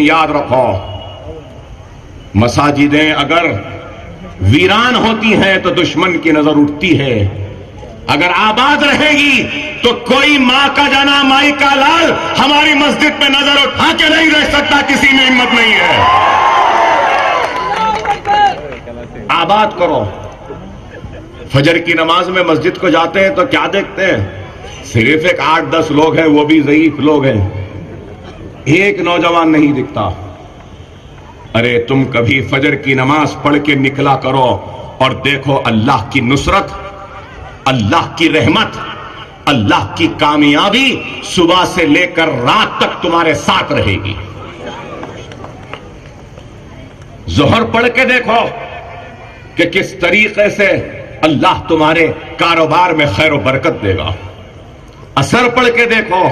याद रखो, मसाजिदें अगर वीरान होती हैं तो दुश्मन की नजर उठती है, अगर आबाद रहेगी तो कोई मां का जाना माई का लाल हमारी मस्जिद पे नजर उठा के नहीं रह सकता, किसी में हिम्मत नहीं है। आबाद करो। फजर की नमाज में मस्जिद को जाते हैं तो क्या देखते हैं? सिर्फ एक 8-10 लोग हैं, वो भी ज़ईफ लोग हैं, एक नौजवान नहीं दिखता। अरे तुम कभी फजर की नमाज पढ़ के निकला करो और देखो अल्लाह की नुसरत, अल्लाह की रहमत, अल्लाह की कामयाबी सुबह से लेकर रात तक तुम्हारे साथ रहेगी। जोहर पढ़ के देखो कि किस तरीके से अल्लाह तुम्हारे कारोबार में खैर और बरकत देगा। असर पढ़ के देखो,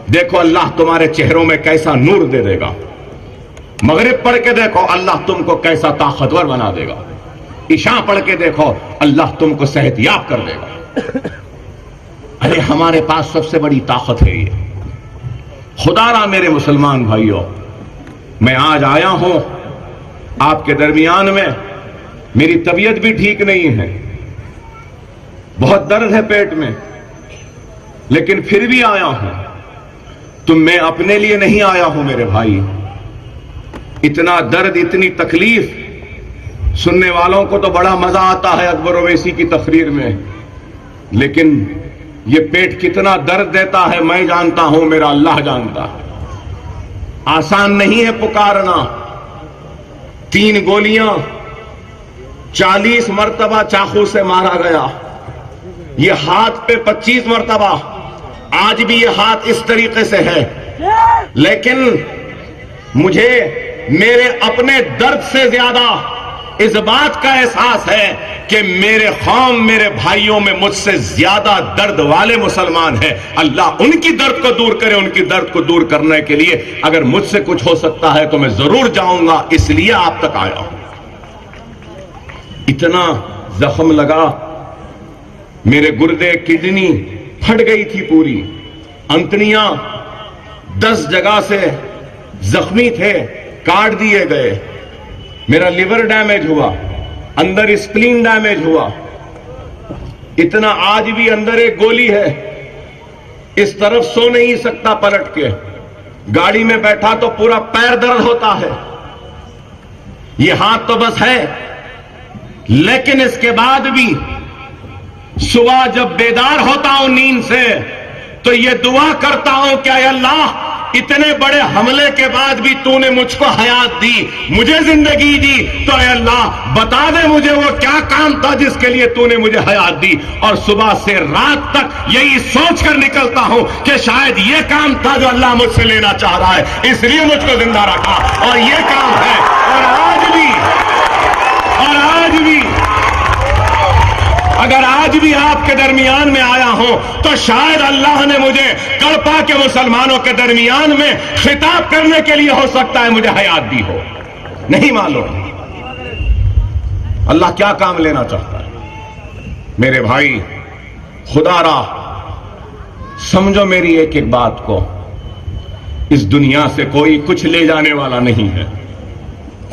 देखो अल्लाह तुम्हारे चेहरों में कैसा नूर दे देगा। मगरिब पढ़ के देखो, अल्लाह तुमको कैसा ताकतवर बना देगा। इशा पढ़ के देखो, अल्लाह तुमको सेहतयाब कर देगा। अरे हमारे पास सबसे बड़ी ताकत है ये। खुदारा मेरे मुसलमान भाइयों, मैं आज आया हूं आपके दरमियान में। मेरी तबीयत भी ठीक नहीं है, बहुत दर्द है पेट में, लेकिन फिर भी आया हूं। तो मैं अपने लिए नहीं आया हूं मेरे भाई। इतना दर्द, इतनी तकलीफ, सुनने वालों को तो बड़ा मजा आता है अकबर ओवैसी की तकरीर में, लेकिन ये पेट कितना दर्द देता है मैं जानता हूं, मेरा अल्लाह जानता है। आसान नहीं है पुकारना। 3 गोलियां 40 मरतबा चाकू से मारा गया। ये हाथ पे 25 मरतबा, आज भी ये हाथ इस तरीके से है, लेकिन मुझे मेरे अपने दर्द से ज्यादा इस बात का एहसास है कि मेरे कौम, मेरे भाइयों में मुझसे ज्यादा दर्द वाले मुसलमान हैं। अल्लाह उनकी दर्द को दूर करे। उनकी दर्द को दूर करने के लिए अगर मुझसे कुछ हो सकता है तो मैं जरूर जाऊंगा, इसलिए आप तक आया हूं। इतना जख्म लगा, मेरे गुर्दे, किडनी फट गई थी पूरी, अंतड़ियां 10 जगह से जख्मी थे, काट दिए गए। मेरा लिवर डैमेज हुआ, अंदर स्प्लीन डैमेज हुआ। इतना आज भी अंदर एक गोली है, इस तरफ सो नहीं सकता पलट के। गाड़ी में बैठा तो पूरा पैर दर्द होता है। ये हाथ तो बस है, लेकिन इसके बाद भी सुबह जब बेदार होता हूं नींद से तो ये दुआ करता हूं कि अल्लाह इतने बड़े हमले के बाद भी तूने मुझको हयात दी, मुझे जिंदगी दी, तो अल्लाह बता दे मुझे वो क्या काम था जिसके लिए तूने मुझे हयात दी। और सुबह से रात तक यही सोचकर निकलता हूं कि शायद ये काम था जो अल्लाह मुझसे लेना चाह रहा है, इसलिए मुझको जिंदा रखा, और ये काम है। और आज भी अगर आज भी आपके दरमियान में आया हूं तो शायद अल्लाह ने मुझे कड़पा के मुसलमानों के दरमियान में खिताब करने के लिए हो सकता है मुझे हयात दी हो, नहीं मालूम अल्लाह क्या काम लेना चाहता है। मेरे भाई, खुदारा समझो मेरी एक एक बात को, इस दुनिया से कोई कुछ ले जाने वाला नहीं है।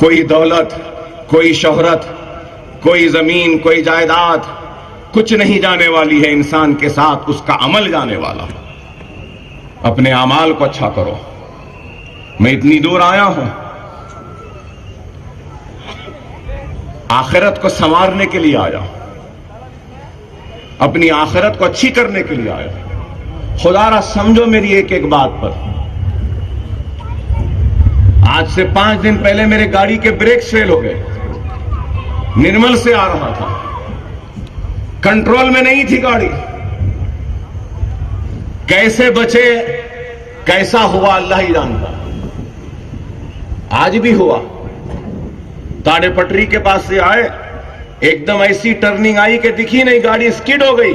कोई दौलत, कोई शोहरत, कोई जमीन, कोई जायदाद कुछ नहीं जाने वाली है। इंसान के साथ उसका अमल जाने वाला। अपने अमाल को अच्छा करो। मैं इतनी दूर आया हूं आखिरत को संवारने के लिए आया, अपनी आखिरत को अच्छी करने के लिए आया। खुदारा समझो मेरी एक एक बात पर। आज से 5 दिन पहले मेरे गाड़ी के ब्रेक फेल हो गए। निर्मल से आ रहा था, कंट्रोल में नहीं थी गाड़ी। कैसे बचे, कैसा हुआ अल्लाह ही जानता। आज भी हुआ। ताड़े पटरी के पास से आए, एकदम ऐसी टर्निंग आई कि दिखी नहीं, गाड़ी स्किड हो गई,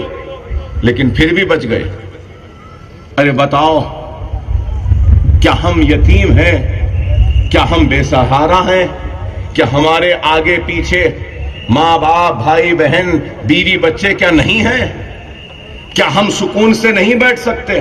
लेकिन फिर भी बच गए। अरे बताओ, क्या हम यतीम हैं? क्या हम बेसहारा हैं? क्या हमारे आगे पीछे मां बाप, भाई बहन, बीवी बच्चे क्या नहीं हैं? क्या हम सुकून से नहीं बैठ सकते?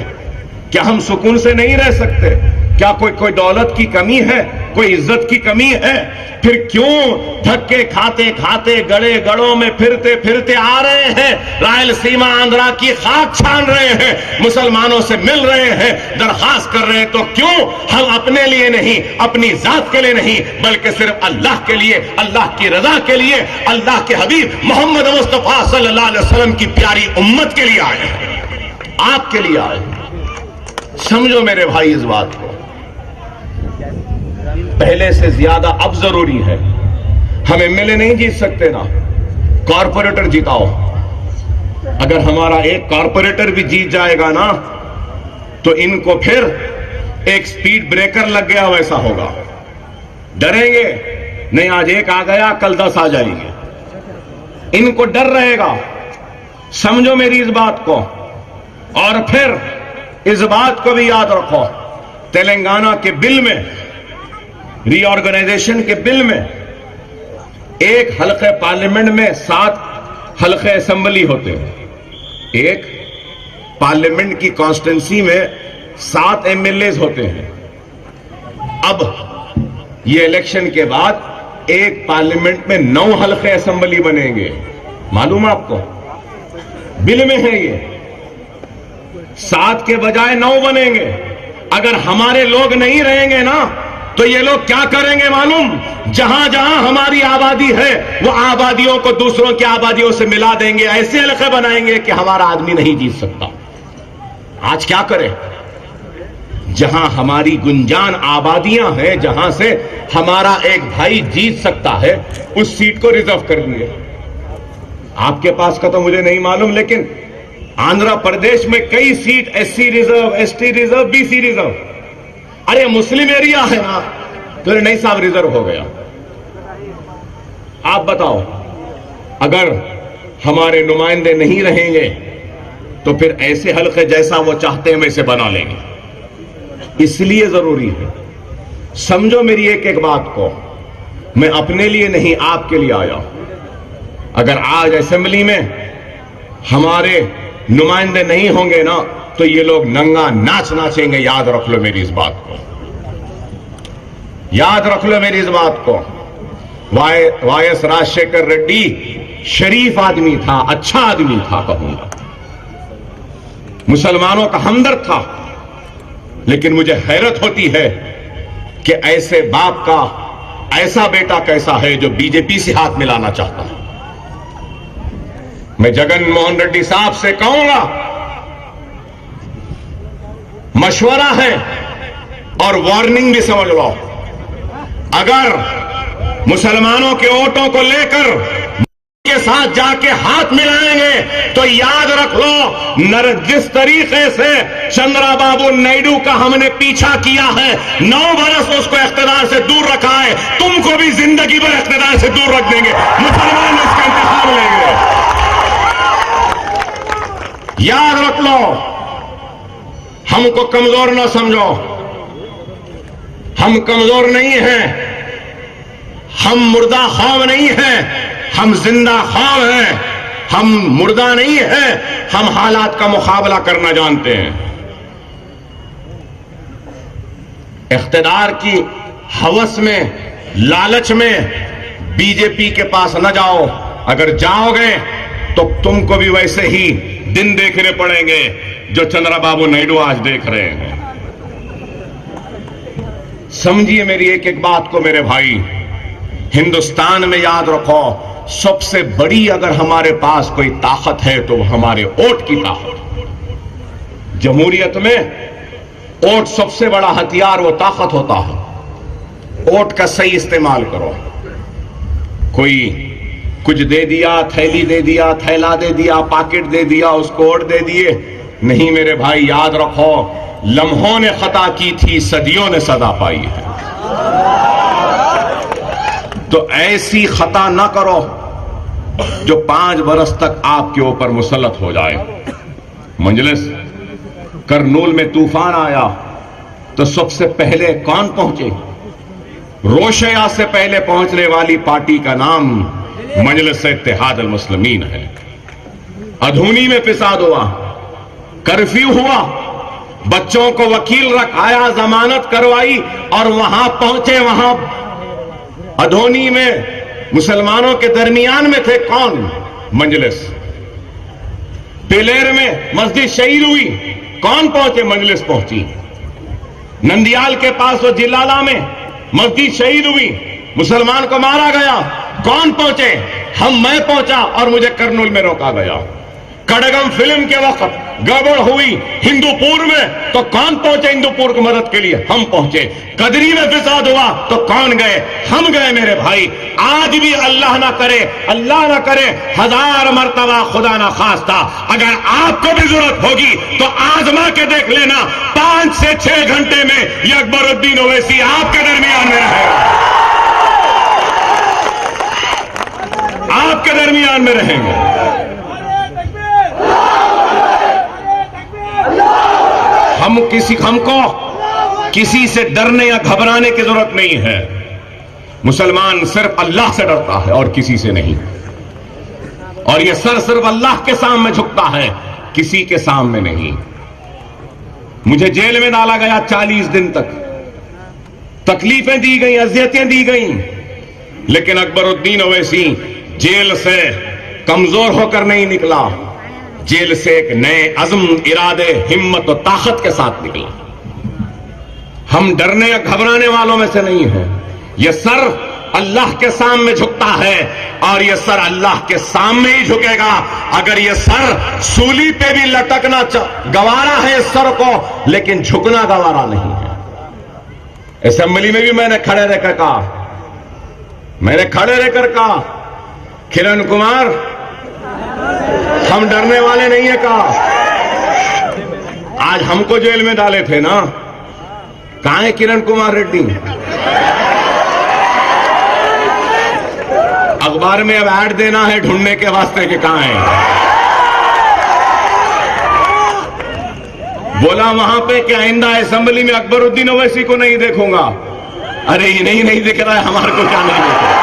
क्या हम सुकून से नहीं रह सकते? क्या कोई दौलत की कमी है, कोई इज्जत की कमी है? फिर क्यों धक्के खाते खाते गड़े गड़ों में फिरते फिरते आ रहे हैं, रायलसीमा आंध्रा की खाक छान रहे हैं, मुसलमानों से मिल रहे हैं, दरखास्त कर रहे हैं? तो क्यों हम अपने लिए नहीं, अपनी जात के लिए नहीं, बल्कि सिर्फ अल्लाह के लिए, अल्लाह की रजा के लिए, अल्लाह के हबीब मोहम्मद मुस्तफा सल्लल्लाहु अलैहि वसल्लम की प्यारी उम्मत के लिए आए हैं, आपके लिए आए। समझो मेरे भाई इस बात को, पहले से ज्यादा अब जरूरी है। हम एमएलए नहीं जीत सकते ना, कॉरपोरेटर जिताओ। अगर हमारा एक कॉरपोरेटर भी जीत जाएगा ना, तो इनको फिर एक स्पीड ब्रेकर लग गया वैसा होगा, डरेंगे नहीं। आज एक आ गया, कल 10 आ जाएंगे, इनको डर रहेगा। समझो मेरी इस बात को। और फिर इस बात को भी याद रखो, तेलंगाना के बिल में, रीऑर्गेनाइजेशन के बिल में, एक हल्के पार्लियामेंट में 7 हल्के असेंबली होते हैं। एक पार्लियामेंट की कॉन्स्टिट्यूंसी में 7 एमएलए होते हैं। अब ये इलेक्शन के बाद एक पार्लियामेंट में 9 हल्के असेंबली बनेंगे। मालूम है आपको? बिल में है ये, 7 के बजाय 9 बनेंगे। अगर हमारे लोग नहीं रहेंगे ना, तो ये लोग क्या करेंगे मालूम? जहां जहां हमारी आबादी है, वो आबादियों को दूसरों की आबादियों से मिला देंगे, ऐसे इलाके बनाएंगे कि हमारा आदमी नहीं जीत सकता। आज क्या करें? जहां हमारी गुंजान आबादियां हैं, जहां से हमारा एक भाई जीत सकता है, उस सीट को रिजर्व कर दिए। आपके पास का तो मुझे नहीं मालूम, लेकिन आंध्र प्रदेश में कई seat SC reserve, ST reserve, BC reserve. अरे मुस्लिम एरिया है ना, तो नहीं साहब रिजर्व हो गया। आप बताओ, अगर हमारे नुमाइंदे नहीं रहेंगे तो फिर ऐसे हल्के जैसा वो चाहते हैं वैसे बना लेंगे। इसलिए जरूरी है, समझो मेरी एक एक बात को। मैं अपने लिए नहीं, आपके लिए आया। अगर आज असेंबली में हमारे नुमाइंदे नहीं होंगे ना, तो ये लोग नंगा नाच नाचेंगे। याद रख लो मेरी इस बात को, याद रख लो मेरी इस बात को। वाईएस राजशेखर रेड्डी शरीफ आदमी था, अच्छा आदमी था कहूंगा, मुसलमानों का हमदर्द था। लेकिन मुझे हैरत होती है कि ऐसे बाप का ऐसा बेटा कैसा है जो बीजेपी से हाथ मिलाना चाहता है। मैं जगन मोहन रेड्डी साहब से कहूंगा, मशवरा है और वार्निंग भी समझ लो। अगर मुसलमानों के वोटों को लेकर के साथ जाके हाथ मिलाएंगे तो याद रख लो, जिस तरीके से चंद्रबाबू नायडू का हमने पीछा किया है, 9 बरस उसको इख्तिदार से दूर रखा है, तुमको भी जिंदगी भर इख्तिदार से दूर रख देंगे। मुसलमान इसका इंतखाब लेंगे, याद रख लो। हमको कमजोर ना समझो, हम कमजोर नहीं हैं, हम मुर्दा ख्वाब नहीं हैं, हम जिंदा ख्वाब हैं। हम मुर्दा नहीं हैं, हम हालात का मुकाबला करना जानते हैं। इख्तिदार की हवस में, लालच में बीजेपी के पास न जाओ। अगर जाओगे तो तुमको भी वैसे ही दिन देखने पड़ेंगे जो चंद्रबाबू नायडू आज देख रहे हैं। समझिए मेरी एक एक बात को मेरे भाई। हिंदुस्तान में याद रखो, सबसे बड़ी अगर हमारे पास कोई ताकत है तो हमारे वोट की ताकत। जमहूरियत में वोट सबसे बड़ा हथियार, वो ताकत होता है। वोट का सही इस्तेमाल करो। कोई कुछ दे दिया, थैली दे दिया, थैला दे दिया, पॉकेट दे दिया, उसको वोट दे दिए, नहीं मेरे भाई। याद रखो, लम्हों ने खता की थी, सदियों ने सदा पाई है। तो ऐसी खता ना करो जो 5 बरस तक आपके ऊपर मुसल्लत हो जाए। मंजलिस करनूल में तूफान आया तो सबसे पहले कौन पहुंचे? रोशया से पहले पहुंचने वाली पार्टी का नाम मजलिस इत्तेहाद अल मुस्लिमीन है। अधूनी में फिसाद हुआ, कर्फ्यू हुआ, बच्चों को वकील रखाया, जमानत करवाई और वहां पहुंचे। वहां अधोनी में मुसलमानों के दरमियान में थे कौन? मजलिस। पिलेर में मस्जिद शहीद हुई, कौन पहुंचे? मजलिस पहुंची। नंदियाल के पास वो जिलाला में मस्जिद शहीद हुई, मुसलमान को मारा गया, कौन पहुंचे? मैं पहुंचा और मुझे कर्नूल में रोका गया। कड़गम फिल्म के वक्त गड़बड़ हुई हिंदूपुर में, तो कौन पहुंचे हिंदूपुर की मदद के लिए? हम पहुंचे। कदरी में फिसाद हुआ तो कौन गए? हम गए मेरे भाई। आज भी अल्लाह ना करे 1000 मर्तबा खुदा ना खास्ता, अगर आपको भी जरूरत होगी तो आजमा के देख लेना, 5 से 6 घंटे में ये अकबरुद्दीन ओवैसी आपके दरमियान में रहेगा, आपके दरमियान में रहेंगे। हमको किसी से डरने या घबराने की जरूरत नहीं है। मुसलमान सिर्फ अल्लाह से डरता है और किसी से नहीं, और यह सर सिर्फ अल्लाह के सामने झुकता है, किसी के सामने नहीं। मुझे जेल में डाला गया 40 दिन तक, तकलीफें दी गई, अजियतें दी गई, लेकिन अकबरुद्दीन ओवैसी जेल से कमजोर होकर नहीं निकला, जेल से एक नए अज़्म, इरादे, हिम्मत और ताकत के साथ निकला। हम डरने या घबराने वालों में से नहीं हैं। यह सर अल्लाह के सामने झुकता है और यह सर अल्लाह के सामने ही झुकेगा। अगर यह सर सूली पे भी लटकना गवारा है इस सर को, लेकिन झुकना गवारा नहीं है। असेंबली में भी मैंने खड़े रहकर कहा, किरण कुमार हम डरने वाले नहीं है कहा। आज हमको जेल में डाले थे ना, कहां है किरण कुमार रेड्डी? अखबार में अब ऐड देना है ढूंढने के वास्ते कि कहां है। बोला वहां पे कि आइंदा असेंबली में अकबरुद्दीन ओवैसी को नहीं देखूंगा। अरे ये नहीं दिख रहा है, हमारे को क्या नहीं दिख रहा?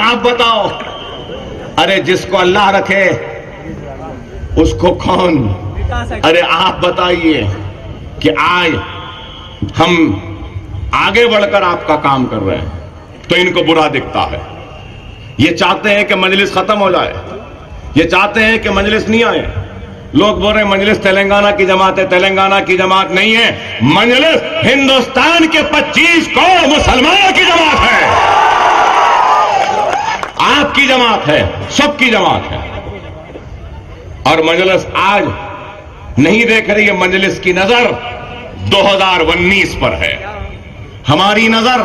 आप बताओ, अरे जिसको अल्लाह रखे उसको कौन? अरे आप बताइए कि आज हम आगे बढ़कर आपका काम कर रहे हैं तो इनको बुरा दिखता है। ये चाहते हैं कि मजलिस खत्म हो जाए, ये चाहते हैं कि मजलिस नहीं आए। लोग बोल रहे हैं मजलिस तेलंगाना की जमात है, तेलंगाना की जमात नहीं है, मजलिस हिंदुस्तान के 25 करोड़ मुसलमानों की जमात है, आपकी जमात है, सबकी जमात है। और मजलिस आज नहीं देख रही है, मजलिस की नजर 2019 पर है, हमारी नजर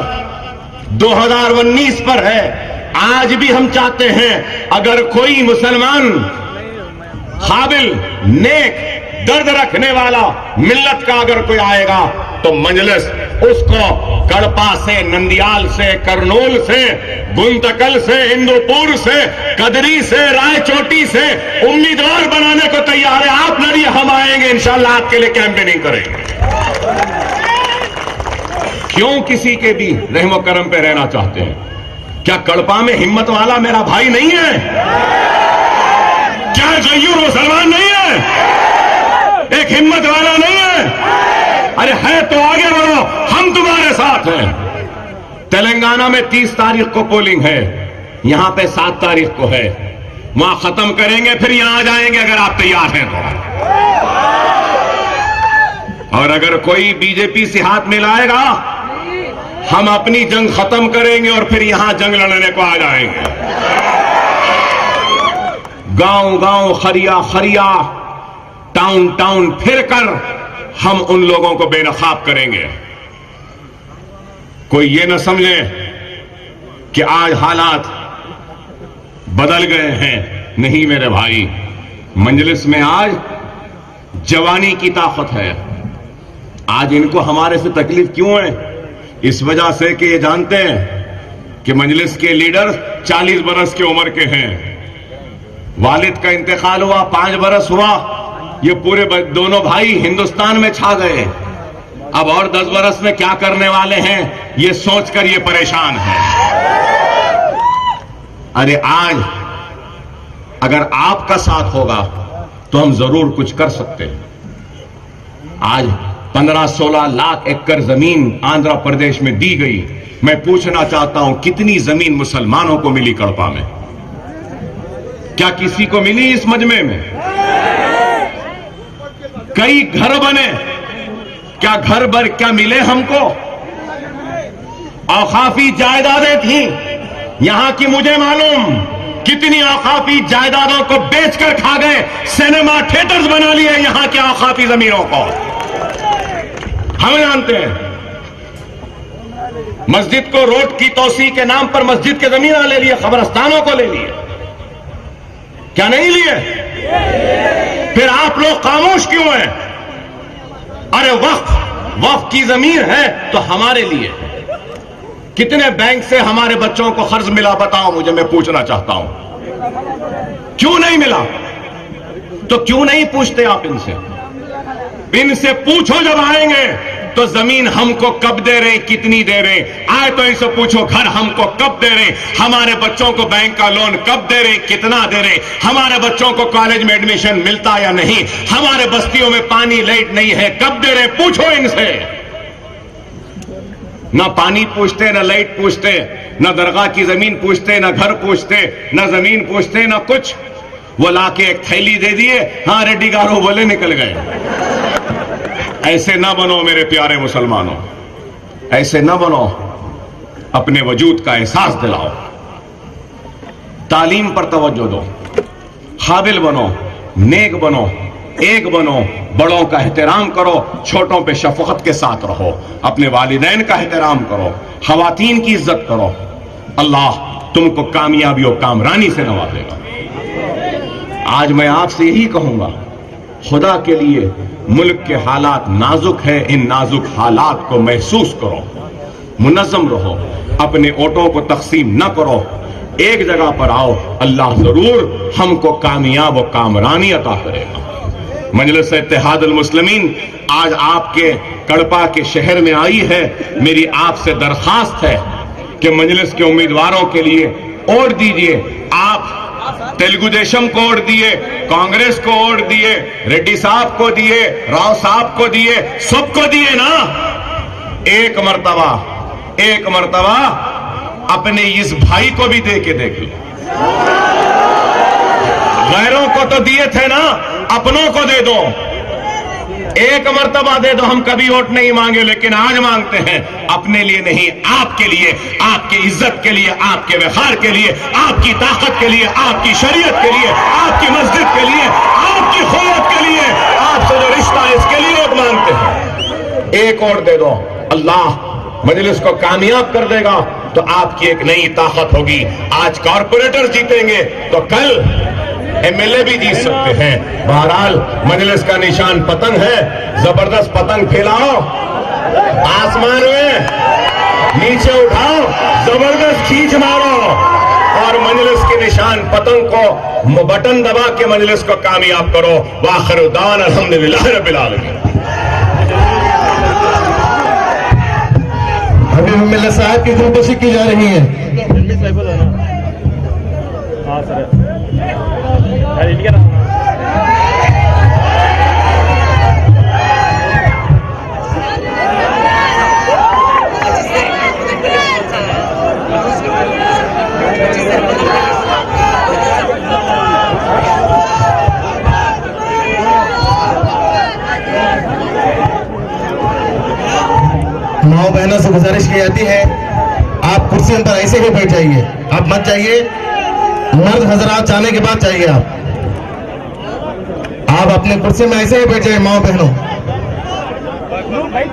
2019 पर है। आज भी हम चाहते हैं अगर कोई मुसलमान काबिल, नेक, दर्द रखने वाला मिल्लत का अगर कोई आएगा तो मजलिस उसको कड़पा से, नंदियाल से, करनूल से, गुंतकल से, हिंदूपुर से, कदरी से, रायचोटी से उम्मीदवार बनाने को तैयार है। आप लड़िए, हम आएंगे इंशाल्लाह, आपके लिए कैंपेनिंग करेंगे। क्यों किसी के भी रहमो करम पे रहना चाहते हैं? क्या कड़पा में हिम्मत वाला मेरा भाई नहीं है? क्या गयूर मुसलमान नहीं है? एक हिम्मत वाला नहीं है? अरे है तो आगे बढ़ो, हम तुम्हारे साथ हैं। तेलंगाना में 30 तारीख को पोलिंग है, यहां पे 7 तारीख को है, वहां खत्म करेंगे, फिर यहां आ जाएंगे अगर आप तैयार हैं तो। और अगर कोई बीजेपी से हाथ मिलाएगा, हम अपनी जंग खत्म करेंगे और फिर यहां जंग लड़ने को आ जाएंगे। गांव गांव, खरिया खरिया, टाउन टाउन फिरकर हम उन लोगों को बेनकाब करेंगे। कोई ये न समझे कि आज हालात बदल गए हैं, नहीं मेरे भाई, मजलिस में आज जवानी की ताकत है। आज इनको हमारे से तकलीफ क्यों है? इस वजह से कि ये जानते हैं कि मजलिस के लीडर 40 बरस की उम्र के हैं, वालिद का इंतकाल हुआ, 5 बरस हुआ, ये पूरे दोनों भाई हिंदुस्तान में छा गए, अब और 10 बरस में क्या करने वाले हैं ये सोचकर ये परेशान है। अरे आज अगर आपका साथ होगा तो हम जरूर कुछ कर सकते हैं। आज 15-16 लाख एकड़ जमीन आंध्र प्रदेश में दी गई। मैं पूछना चाहता हूं कितनी जमीन मुसलमानों को मिली कड़पा में? क्या किसी को मिली इस मजमे में? कई घर बने, क्या मिले हमको? औकाफी जायदादें थी यहां की, मुझे मालूम कितनी औकाफी जायदादों को बेचकर खा गए। सिनेमा थिएटर्स बना लिए यहां के औकाफी जमीनों को, हम जानते हैं। मस्जिद को रोड की तोसी के नाम पर मस्जिद के जमीन ले लिए, कब्रस्तानों को ले लिए, क्या नहीं लिए? फिर आप लोग खामोश क्यों हैं? अरे वक्फ की जमीन है तो हमारे लिए। कितने बैंक से हमारे बच्चों को कर्ज मिला बताओ मुझे, मैं पूछना चाहता हूं। क्यों नहीं मिला? तो क्यों नहीं पूछते आप इनसे पूछो। जब आएंगे तो जमीन हमको कब दे रहे, कितनी दे रहे? आए तो इनसे पूछो घर हमको कब दे रहे, हमारे बच्चों को बैंक का लोन कब दे रहे, कितना दे रहे, हमारे बच्चों को कॉलेज में एडमिशन मिलता या नहीं, हमारे बस्तियों में पानी लाइट नहीं है कब दे रहे? पूछो इनसे। ना पानी पूछते, ना लाइट पूछते, ना दरगाह की जमीन पूछते, ना घर पूछते, ना जमीन पूछते, ना कुछ। वो लाके एक थैली दे दिए, हाँ रेड्डी गारो बोले निकल गए। ऐसे ना बनो मेरे प्यारे मुसलमानों, ऐसे ना बनो। अपने वजूद का एहसास दिलाओ, तालीम पर तवज्जो दो, काबिल बनो, नेक बनो, एक बनो, बड़ों का एहतराम करो, छोटों पे शफकत के साथ रहो, अपने वालिदैन का एहतराम करो, खवातीन की इज्जत करो। अल्लाह तुमको कामयाबी और कामरानी से नवाजेगा। आज मैं आपसे यही कहूंगा, खुदा के लिए मुल्क के हालात नाजुक है, इन नाजुक हालात को महसूस करो, मुनज़्ज़म रहो, अपने वोटों को तकसीम न करो, एक जगह पर आओ। अल्लाह जरूर हमको कामयाब और कामरानी अता करेगा। मजलिस इत्तेहादुल मुस्लिमीन आज आपके कड़पा के शहर में आई है। मेरी आपसे दरखास्त है कि मजलिस के उम्मीदवारों के लिए वोट दीजिए। आप तेलुगु देशम को वोट दिए, कांग्रेस को वोट दिए, रेड्डी साहब को दिए, राव साहब को दिए, सबको दिए ना। एक मर्तबा अपने इस भाई को भी दे के देख लो। गैरों को तो दिए थे ना, अपनों को दे दो। एक मर्तबा दे दो। हम कभी वोट नहीं मांगे, लेकिन आज मांगते हैं, अपने लिए नहीं, आपके लिए, आपकी इज्जत के लिए, आपके व्यवहार के लिए, आपकी ताकत के लिए, आपकी शरीयत के लिए, आपकी मस्जिद के लिए, आपकी खुलत के लिए, आपसे जो रिश्ता है इसके लिए वोट मांगते हैं। एक वोट दे दो, अल्लाह मजलिस को कामयाब कर देगा तो आपकी एक नई ताकत होगी। आज कॉर्पोरेटर जीतेंगे तो कल एमएलए भी जीत सकते हैं। बहरहाल मजलिस का निशान पतंग है, जबरदस्त पतंग फैलाओ, आसमान में नीचे उठाओ, जबरदस्त खींच मारो और मजलिस के निशान पतंग को बटन दबा के मजलिस को कामयाब करो। वाखिर दान अल्हम्दुलिल्लाह रब्बिल आलमीन। अभी मिल्ला साहब की गुलबशी की जा रही है। हाँ सर, इंडिया माओ बहनों से गुजारिश की जाती है, आप कुर्सियों पर ऐसे ही बैठ जाइए, आप मत जाइए। मर्द हजरात जाने के बाद चाहिए आप अपने कुर्सी में ऐसे ही बैठ जाइए। माओ बहनों, भाई